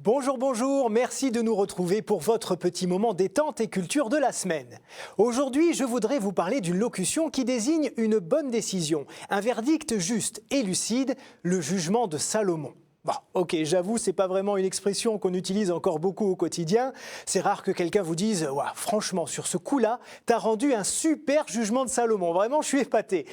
Bonjour, bonjour, merci de nous retrouver pour votre petit moment détente et culture de la semaine. Aujourd'hui, je voudrais vous parler d'une locution qui désigne une bonne décision, un verdict juste et lucide, le jugement de Salomon. Bon, ok, j'avoue, c'est pas vraiment une expression qu'on utilise encore beaucoup au quotidien. C'est rare que quelqu'un vous dise « Ouah, franchement, sur ce coup-là, t'as rendu un super jugement de Salomon. Vraiment, je suis épaté. »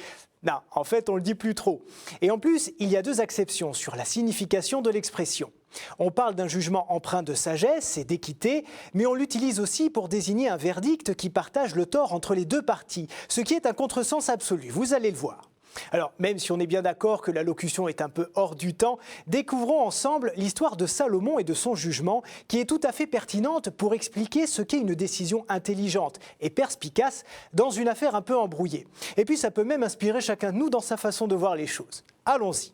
Non, en fait, on le dit plus trop. Et en plus, il y a deux acceptions sur la signification de l'expression. On parle d'un jugement empreint de sagesse et d'équité, mais on l'utilise aussi pour désigner un verdict qui partage le tort entre les deux parties, ce qui est un contresens absolu, vous allez le voir. Alors, même si on est bien d'accord que la locution est un peu hors du temps, découvrons ensemble l'histoire de Salomon et de son jugement, qui est tout à fait pertinente pour expliquer ce qu'est une décision intelligente et perspicace dans une affaire un peu embrouillée. Et puis ça peut même inspirer chacun de nous dans sa façon de voir les choses. Allons-y.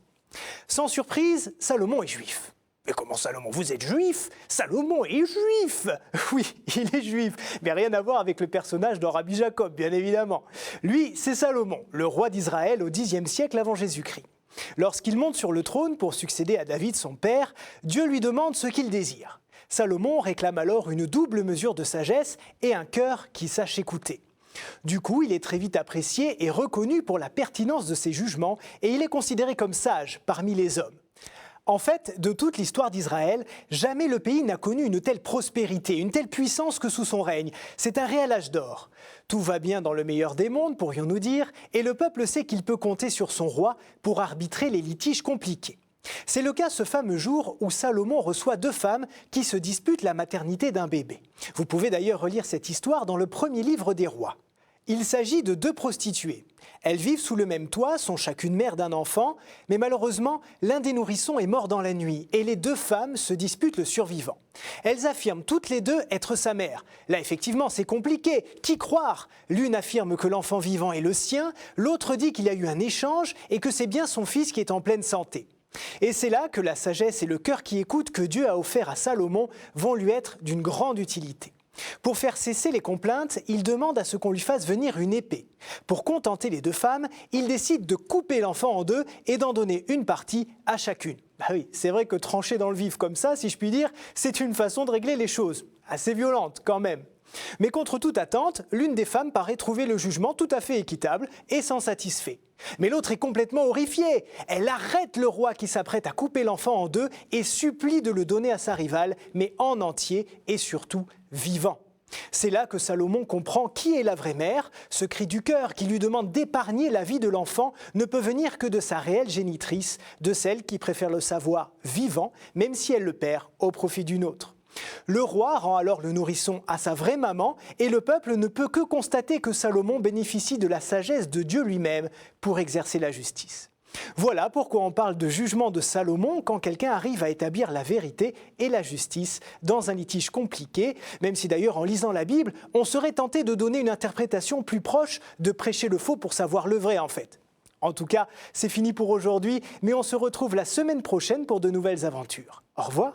Sans surprise, Salomon est juif. Mais comment Salomon, vous êtes juif? Salomon est juif! Oui, il est juif, mais rien à voir avec le personnage de Rabbi Jacob, bien évidemment. Lui, c'est Salomon, le roi d'Israël au Xe siècle avant Jésus-Christ. Lorsqu'il monte sur le trône pour succéder à David, son père, Dieu lui demande ce qu'il désire. Salomon réclame alors une double mesure de sagesse et un cœur qui sache écouter. Du coup, il est très vite apprécié et reconnu pour la pertinence de ses jugements et il est considéré comme sage parmi les hommes. En fait, de toute l'histoire d'Israël, jamais le pays n'a connu une telle prospérité, une telle puissance que sous son règne. C'est un réel âge d'or. Tout va bien dans le meilleur des mondes, pourrions-nous dire, et le peuple sait qu'il peut compter sur son roi pour arbitrer les litiges compliqués. C'est le cas ce fameux jour où Salomon reçoit deux femmes qui se disputent la maternité d'un bébé. Vous pouvez d'ailleurs relire cette histoire dans le premier livre des rois. Il s'agit de deux prostituées. Elles vivent sous le même toit, sont chacune mère d'un enfant, mais malheureusement, l'un des nourrissons est mort dans la nuit et les deux femmes se disputent le survivant. Elles affirment toutes les deux être sa mère. Là, effectivement, c'est compliqué. Qui croire? L'une affirme que l'enfant vivant est le sien, l'autre dit qu'il y a eu un échange et que c'est bien son fils qui est en pleine santé. Et c'est là que la sagesse et le cœur qui écoute que Dieu a offert à Salomon vont lui être d'une grande utilité. Pour faire cesser les complaintes, il demande à ce qu'on lui fasse venir une épée. Pour contenter les deux femmes, il décide de couper l'enfant en deux et d'en donner une partie à chacune. Bah oui, c'est vrai que trancher dans le vif comme ça, si je puis dire, c'est une façon de régler les choses. Assez violente quand même. Mais contre toute attente, l'une des femmes paraît trouver le jugement tout à fait équitable et s'en satisfait. Mais l'autre est complètement horrifiée. Elle arrête le roi qui s'apprête à couper l'enfant en deux et supplie de le donner à sa rivale, mais en entier et surtout vivant. C'est là que Salomon comprend qui est la vraie mère. Ce cri du cœur qui lui demande d'épargner la vie de l'enfant ne peut venir que de sa réelle génitrice, de celle qui préfère le savoir vivant, même si elle le perd au profit d'une autre. Le roi rend alors le nourrisson à sa vraie maman et le peuple ne peut que constater que Salomon bénéficie de la sagesse de Dieu lui-même pour exercer la justice. Voilà pourquoi on parle de jugement de Salomon quand quelqu'un arrive à établir la vérité et la justice dans un litige compliqué, même si d'ailleurs en lisant la Bible, on serait tenté de donner une interprétation plus proche de prêcher le faux pour savoir le vrai en fait. En tout cas, c'est fini pour aujourd'hui, mais on se retrouve la semaine prochaine pour de nouvelles aventures. Au revoir.